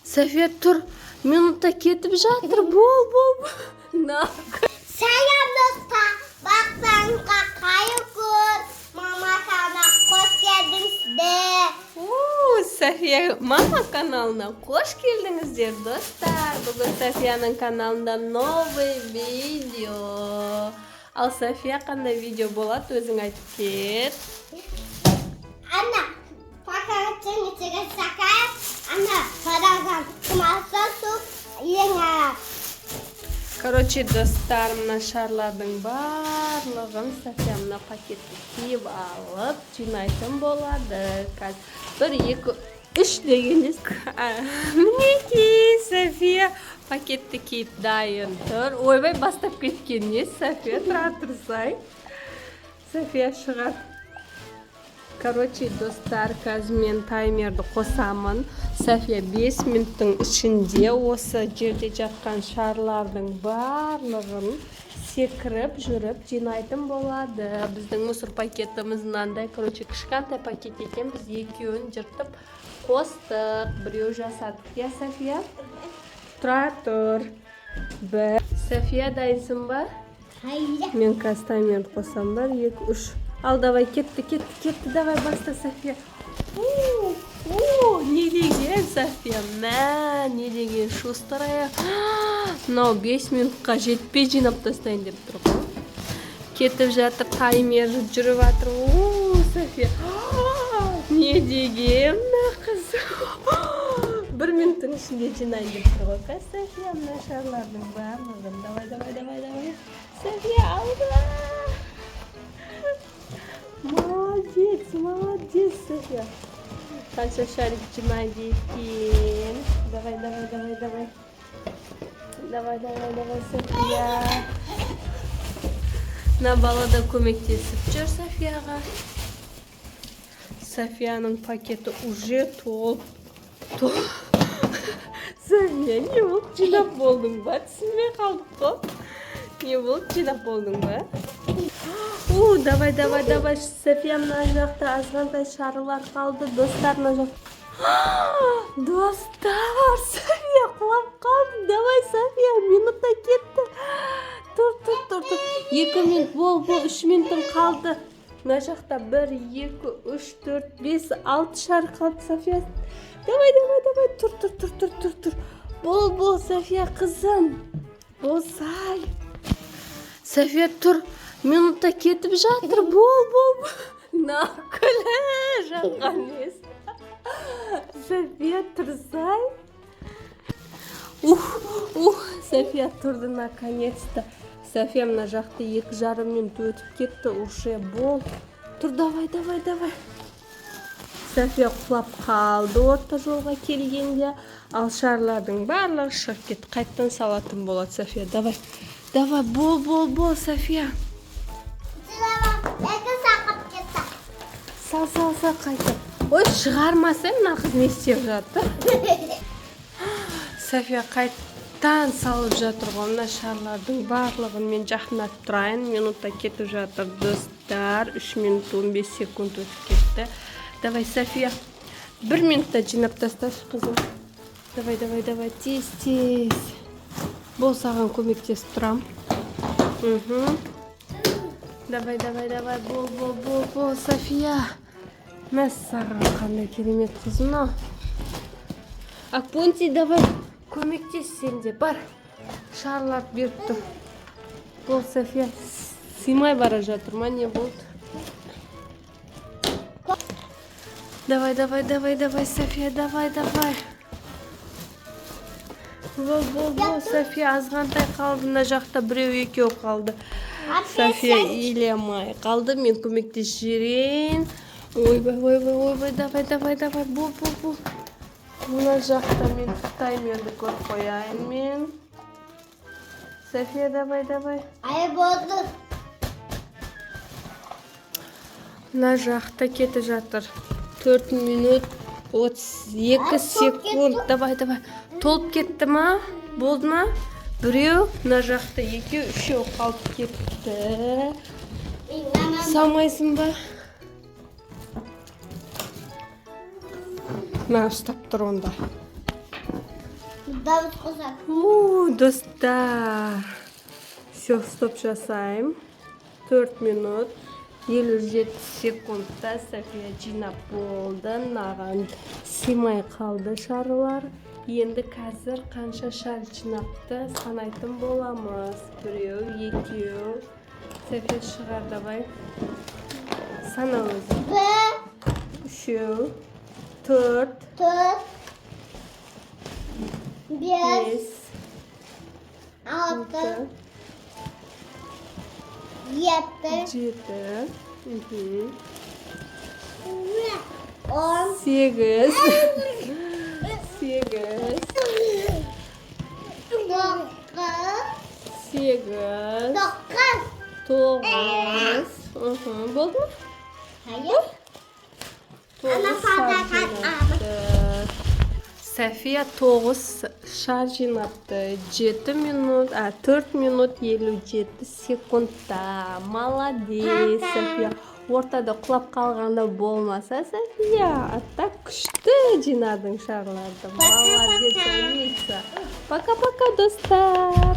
София, тұр. Минутта кетіп жатыр. Бол. Selam dostlar. Baksanıza kayıkır. Mama sana hoş geldiniz de. София Мама каналына қош келдіңіздер, достар. Бүгін Софияның каналында новый видео. Ал София қандай видео болады, өзің айтып кет. Anne, paketini içine sakar. Anne, paradan kumasa su yenge. Короче, достар, мына шарлардың барлығын София мына пакетті киіп алып жинайтын болады. Қазір 1, 2, 3 дегенде мінекей София пакетті киіп дайын тұр. Ойбай, бастап кеткен не София, тұра тұрсай. София шығар. Короче, достар, қазір мен таймерді қосамын. София 5 минуттың ішінде осы жерде жатқан шарлардың барлығын секіріп жүріп жинайтын болады. Біздің мусор пакетіміз мынандай, короче, кішкентай пакет екен. Біз екеуін жыртып қостық. Біреу жасадық. Я, София? Тұра тұр. София, дайынсың ба? Hayır. Мен қазір таймерді қосам бар. 2, 3. Ал, давай, кетті. Давай, баста, София. Не деген, София? Мә, не деген шустрая. Мынау 5 минутқа жетпей жинап тастайын деп тұр ғой. Кетіп жатыр, таймер жүріп жатыр. София. Не деген, мына қыз. 1 минуттың ішінде жинайын деп тұр ғой. София, мына шарлардың барлығын. Давай. София, алда. Молодец, София. Қанша шарик жинайды екен. Давай, София. Мына бала да көмектесіп жүр Софияға. Софияның пакеті уже толып. София, не болды? Жинап болдың ба? Түсінбей қалдық қой. Не болды? Жинап болдың ба? Давай, София, мына жақта азғантай шарылар қалды. Достар, мына жақта. Достар, София құлап қалды. Давай, София, минутта кетті. Тұр. 2 минут, бол, 3 минуттың қалды. Мына жақта 1, 2, 3, 4, 5, 6 шар қалды, София. Давай, тұр. Бол, София, қызым. Болсай. София, тұр. Минутта кетіп жатыр. Бол. Нақылы жаққан ес. София, тұрсай. София тұрды наконец-то. София мына жақты 2,5 минут өтіп кетті. Уже бол. Тұр, давай. София құлап қалды орта жолға келгенде. Ал шарлардың барлығы шығып кетті. Қайттан салатын болады, София. Давай, бол, София. Сал қайта. Ой, шығармасай, мына қыз не істеп жатыр? София қайттан салып жатыр ғой. Мына шарлардың барлығын мен жақындап тұрайын. Минутта кетіп жатыр, достар. 3 минут 15 секунд өтіп кетті. Давай, София. 1 минутта жинап тасташы, қызым. Давай, тез. Бол, саған көмектесіп тұрам. Давай, бол, София. Мәссаған, қандай керемет қызым. Акпунти, давай, көмектес сен де, бар. Шарлар беріп тұр. Бол, София, сыймай бара жатыр ма, не болды? Давай, София, давай. Бол, София, азғантай қалды. Мына жақта 1-2 қалды. София илемай қалды, мен көмектес жіберейін. Ойбай, давай, бол. Мына жақта мен таймерді көріп қояйын мен. София, давай. Ай, болды. Мына жақта кетіп жатыр. 4 минут 32 секунд. Давай. Толып кетті ма? Болды ма? Біреу, мына жақта 2, 3 қалып кетті. Салмайсың ба? Мә, ұстап тұр онда. Dağıt kızım. Dostlar. Все, stop жасайм. 4 minut 57 sekundda Safiya жинап болды. Маған сыймай қалды шарлар. Енді қазір қанша шар жинапты санайтын боламыз. 1, 2. Safiya шығар, давай. Сана өзі. 3, 4, 5, 6, 6, 7, 7, 10, 8, 8, 8, 9. 9. Болды mu? Hayır. 9 şar жинапты. Safiya 9 şar жинапты. 7 minut, 4 minut 57 sekundda. Молодец, Safiya. Ортада құлап қалғанда болмаса, Safiya. Так күшті жинадың шарларды. Молодец, умница. Пока-пока, достар.